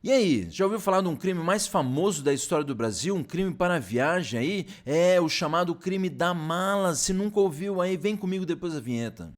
E aí, já ouviu falar de um crime mais famoso da história do Brasil? Um crime para viagem aí? É o chamado crime da mala. Se nunca ouviu aí, vem comigo depois da vinheta.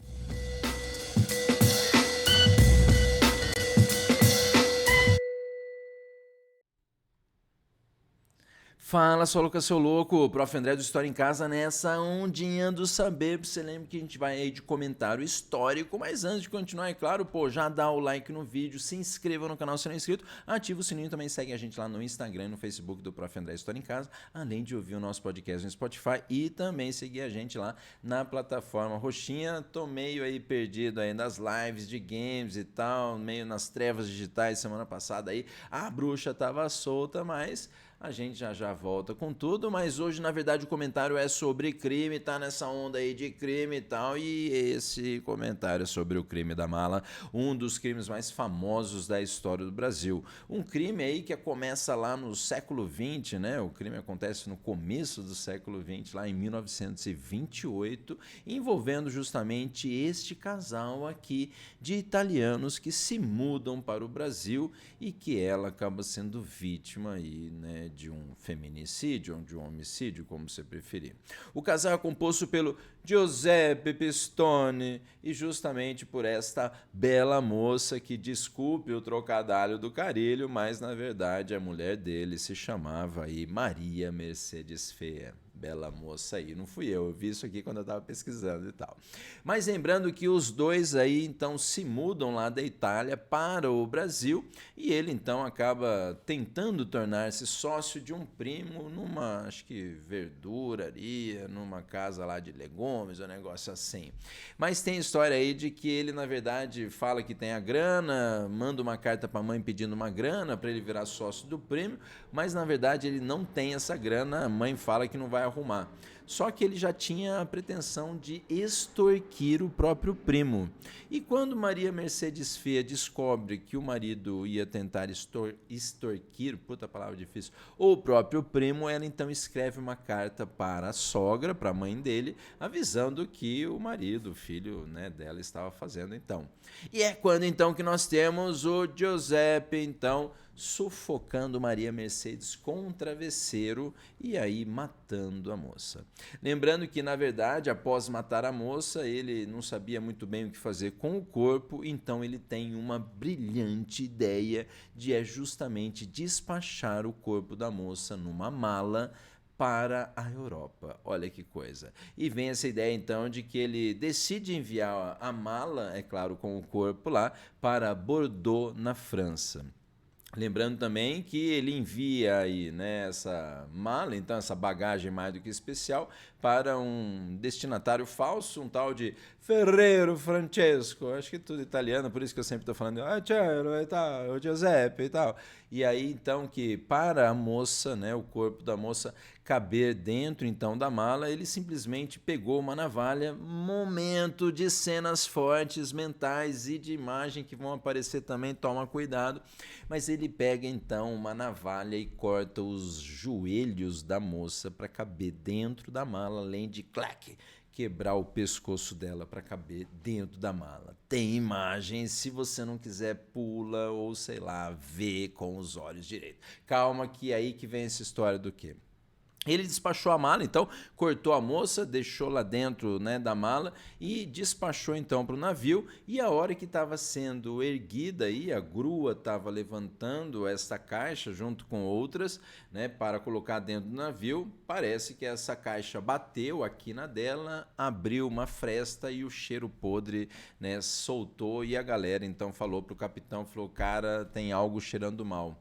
Fala, sou Lucas, seu louco, Prof. André do História em Casa nessa ondinha do saber. Você lembra que a gente vai aí de comentário histórico, mas antes de continuar, é claro, já dá o like no vídeo, se inscreva no canal se não é inscrito, ativa o sininho, também segue a gente lá no Instagram e no Facebook do Prof. André História em Casa, além de ouvir o nosso podcast no Spotify e também seguir a gente lá na plataforma roxinha. Tô meio aí perdido aí nas lives de games e tal, meio nas trevas digitais. Semana passada aí a bruxa tava solta, mas a gente já volta com tudo, mas hoje, na verdade, o comentário é sobre crime, tá nessa onda aí de crime e tal, e esse comentário é sobre o crime da mala, um dos crimes mais famosos da história do Brasil. Um crime aí que começa lá no século XX, né? O crime acontece no começo do século XX, lá em 1928, envolvendo justamente este casal aqui de italianos que se mudam para o Brasil e que ela acaba sendo vítima aí, né, de um feminicídio ou de um homicídio, como você preferir. O casal é composto pelo Giuseppe Pistone e justamente por esta bela moça que, desculpe o trocadilho do carilho, mas na verdade a mulher dele se chamava aí Maria Mercedes Feia. Bela moça aí, não fui eu vi isso aqui quando eu estava pesquisando e tal. Mas lembrando que os dois aí então se mudam lá da Itália para o Brasil e ele então acaba tentando tornar-se sócio de um primo numa, acho que verduraria, numa casa lá de legumes, um negócio assim. Mas tem história aí de que ele na verdade fala que tem a grana, manda uma carta para a mãe pedindo uma grana para ele virar sócio do primo, mas na verdade ele não tem essa grana, a mãe fala que não vai arrumar. Só que ele já tinha a pretensão de extorquir o próprio primo. E quando Maria Mercedes Feia descobre que o marido ia tentar extorquir, puta palavra difícil, o próprio primo, ela então escreve uma carta para a sogra, para a mãe dele, avisando que o marido, o filho, né, dela estava fazendo então. E é quando então que nós temos o Giuseppe, então, sufocando Maria Mercedes com um travesseiro e aí matando a moça. Lembrando que, na verdade, após matar a moça, ele não sabia muito bem o que fazer com o corpo, então ele tem uma brilhante ideia de justamente despachar o corpo da moça numa mala para a Europa. Olha que coisa. E vem essa ideia então de que ele decide enviar a mala, é claro, com o corpo lá, para Bordeaux, na França. Lembrando também que ele envia aí, né, essa mala, então essa bagagem mais do que especial, para um destinatário falso, um tal de Ferrero Francesco, acho que tudo italiano, por isso que eu sempre estou falando, ciao, e tal, o Giuseppe e tal. E aí então que para a moça, né, o corpo da moça caber dentro então da mala, ele simplesmente pegou uma navalha, momento de cenas fortes mentais e de imagem que vão aparecer também, toma cuidado, mas ele pega então uma navalha e corta os joelhos da moça para caber dentro da mala, além de clac, quebrar o pescoço dela para caber dentro da mala. Tem imagens, se você não quiser pula ou sei lá, vê com os olhos direito. Calma que é aí que vem essa história do quê? Ele despachou a mala, então cortou a moça, deixou lá dentro, né, da mala e despachou então para o navio. E a hora que estava sendo erguida, aí, a grua estava levantando essa caixa junto com outras, né, para colocar dentro do navio. Parece que essa caixa bateu aqui na dela, abriu uma fresta e o cheiro podre, né, soltou. E a galera então falou para o capitão, falou, cara, tem algo cheirando mal.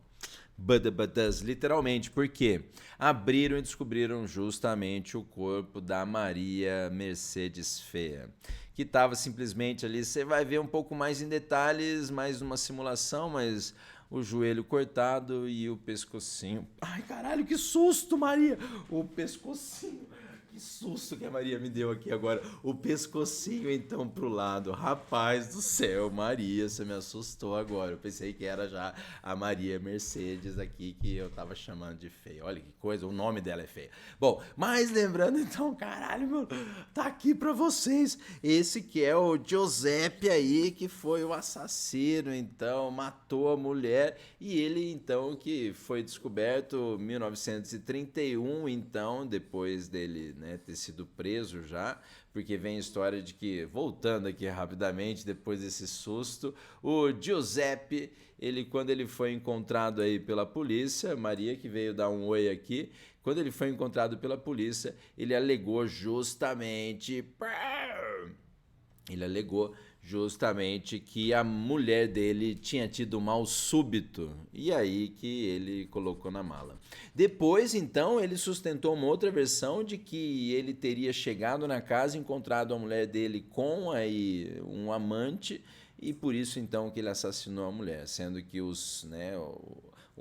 Badabadas, literalmente, porque abriram e descobriram justamente o corpo da Maria Mercedes Feia, que estava simplesmente ali, você vai ver um pouco mais em detalhes, mais uma simulação, mas o joelho cortado e o pescocinho, ai caralho, que susto, Maria, o pescocinho Que susto que a Maria me deu aqui agora. O pescocinho então pro lado. Rapaz do céu, Maria, você me assustou agora. Eu pensei que era já a Maria Mercedes aqui que eu tava chamando de feia. Olha que coisa, o nome dela é feia. Bom, mas lembrando então, caralho, mano, tá aqui pra vocês. Esse que é o Giuseppe aí, que foi o assassino, então, matou a mulher. E ele então que foi descoberto em 1931, então, depois dele, né, ter sido preso já, porque vem a história de que, voltando aqui rapidamente, depois desse susto, o Giuseppe, quando ele foi encontrado aí pela polícia, Maria que veio dar um oi aqui, quando ele foi encontrado pela polícia, ele alegou justamente que a mulher dele tinha tido um mal súbito, e aí que ele colocou na mala. Depois, então, ele sustentou uma outra versão de que ele teria chegado na casa, encontrado a mulher dele com aí um amante, e por isso, então, que ele assassinou a mulher, sendo que o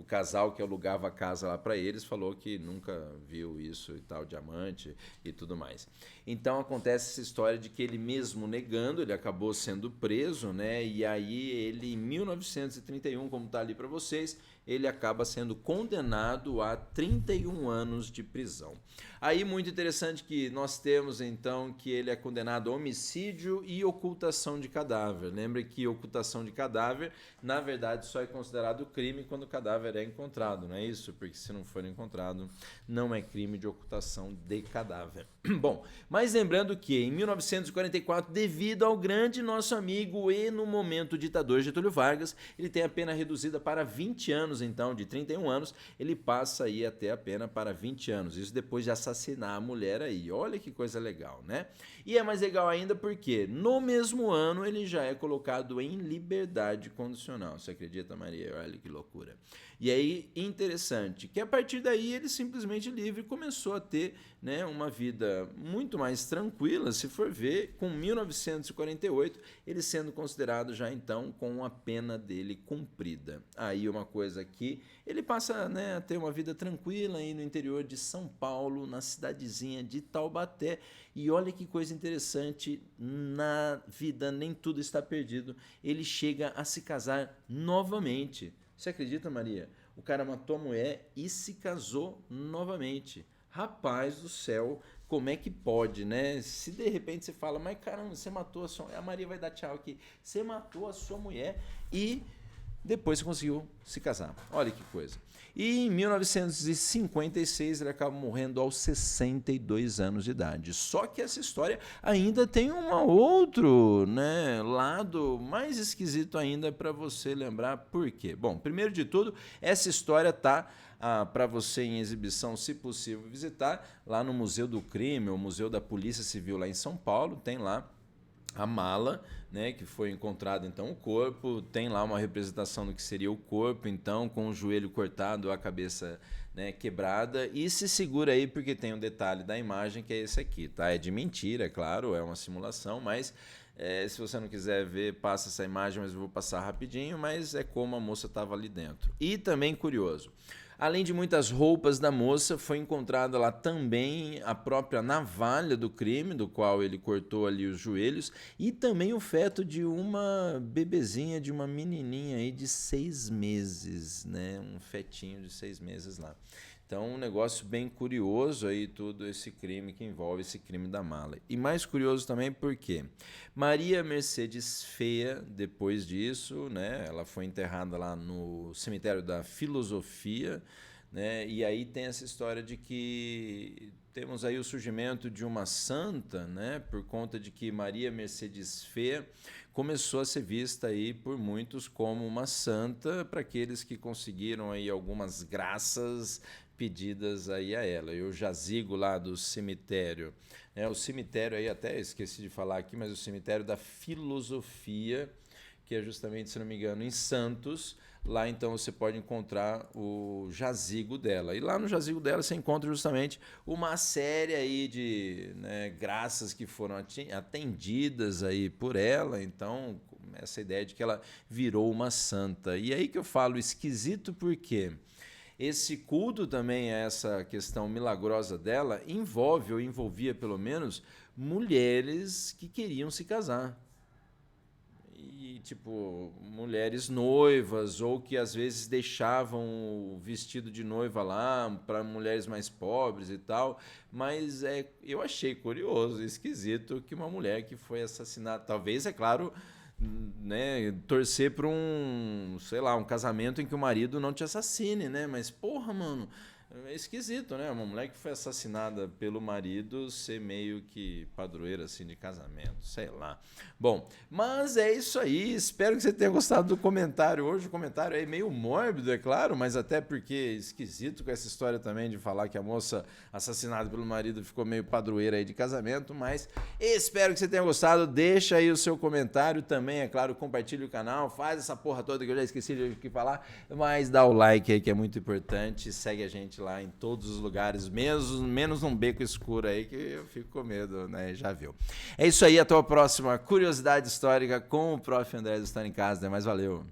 casal que alugava a casa lá para eles falou que nunca viu isso e tal, diamante e tudo mais. Então acontece essa história de que ele mesmo negando, ele acabou sendo preso, né? E aí ele, em 1931, como está ali para vocês, ele acaba sendo condenado a 31 anos de prisão. Aí muito interessante que nós temos então que ele é condenado a homicídio e ocultação de cadáver. Lembra que ocultação de cadáver, na verdade, só é considerado crime quando o cadáver é encontrado, não é isso? Porque se não for encontrado, não é crime de ocultação de cadáver. Bom, mas lembrando que em 1944, devido ao grande nosso amigo e no momento ditador Getúlio Vargas, ele tem a pena reduzida para 20 anos, então, de 31 anos, ele passa aí até a pena para 20 anos. Isso depois de assassinar a mulher aí. Olha que coisa legal, né? E é mais legal ainda porque no mesmo ano ele já é colocado em liberdade condicional. Você acredita, Maria? Olha que loucura. E aí, interessante, que a partir daí ele simplesmente livre começou a ter, né, uma vida muito mais tranquila, se for ver, com 1948, ele sendo considerado já então com a pena dele cumprida. Aí uma coisa que ele passa, né, a ter uma vida tranquila aí no interior de São Paulo, na cidadezinha de Taubaté. E olha que coisa interessante, na vida nem tudo está perdido. Ele chega a se casar novamente. Você acredita, Maria? O cara matou a mulher e se casou novamente. Rapaz do céu, como é que pode, né? Se de repente você fala, mas caramba, você matou a sua mulher. A Maria vai dar tchau aqui. Você matou a sua mulher e depois você conseguiu se casar. Olha que coisa. E em 1956 ele acaba morrendo aos 62 anos de idade. Só que essa história ainda tem um outro, né, lado mais esquisito ainda para você lembrar por quê. Bom, primeiro de tudo, essa história tá para você em exibição, se possível, visitar lá no Museu do Crime, o Museu da Polícia Civil lá em São Paulo, tem lá a mala, né, que foi encontrado então o corpo, tem lá uma representação do que seria o corpo, então com o joelho cortado, a cabeça, né, quebrada, e se segura aí porque tem um detalhe da imagem que é esse aqui, tá? É de mentira, é claro, é uma simulação, mas se você não quiser ver, passa essa imagem, mas eu vou passar rapidinho, mas é como a moça estava ali dentro. E também curioso, além de muitas roupas da moça, foi encontrada lá também a própria navalha do crime, do qual ele cortou ali os joelhos, e também o feto de uma bebezinha, de uma menininha aí de 6 meses, né? Um fetinho de 6 meses lá. Então, um negócio bem curioso aí, tudo esse crime que envolve esse crime da mala. E mais curioso também porque Maria Mercedes Feia, depois disso, né, ela foi enterrada lá no cemitério da Filosofia, né, e aí tem essa história de que temos aí o surgimento de uma santa, né, por conta de que Maria Mercedes Feia começou a ser vista aí por muitos como uma santa para aqueles que conseguiram aí algumas graças pedidas aí a ela. E o jazigo lá do cemitério, o cemitério aí, até esqueci de falar aqui, mas o cemitério da Filosofia, que é justamente, se não me engano, em Santos. Lá então você pode encontrar o jazigo dela. E lá no jazigo dela você encontra justamente uma série aí de, né, graças que foram atendidas aí por ela. Então, essa ideia de que ela virou uma santa. E aí que eu falo esquisito porque esse culto também a essa questão milagrosa dela envolve, ou envolvia pelo menos, mulheres que queriam se casar. E, tipo, mulheres noivas, ou que às vezes deixavam o vestido de noiva lá para mulheres mais pobres e tal. Mas eu achei curioso, esquisito, que uma mulher que foi assassinada, talvez, é claro, né, torcer para um, sei lá, um casamento em que o marido não te assassine, né? Mas, porra, mano, é esquisito, né? Uma mulher que foi assassinada pelo marido ser meio que padroeira, assim, de casamento, sei lá. Bom, mas é isso aí. Espero que você tenha gostado do comentário. Hoje o comentário é meio mórbido, é claro, mas até porque é esquisito com essa história também de falar que a moça assassinada pelo marido ficou meio padroeira aí de casamento, mas espero que você tenha gostado. Deixa aí o seu comentário também, é claro, compartilha o canal, faz essa porra toda que eu já esqueci de falar, mas dá o like aí que é muito importante, segue a gente lá em todos os lugares, menos num beco escuro aí que eu fico com medo, né? Já viu. É isso aí, até a próxima curiosidade histórica com o Prof. André do História em Casa, né? Mas valeu!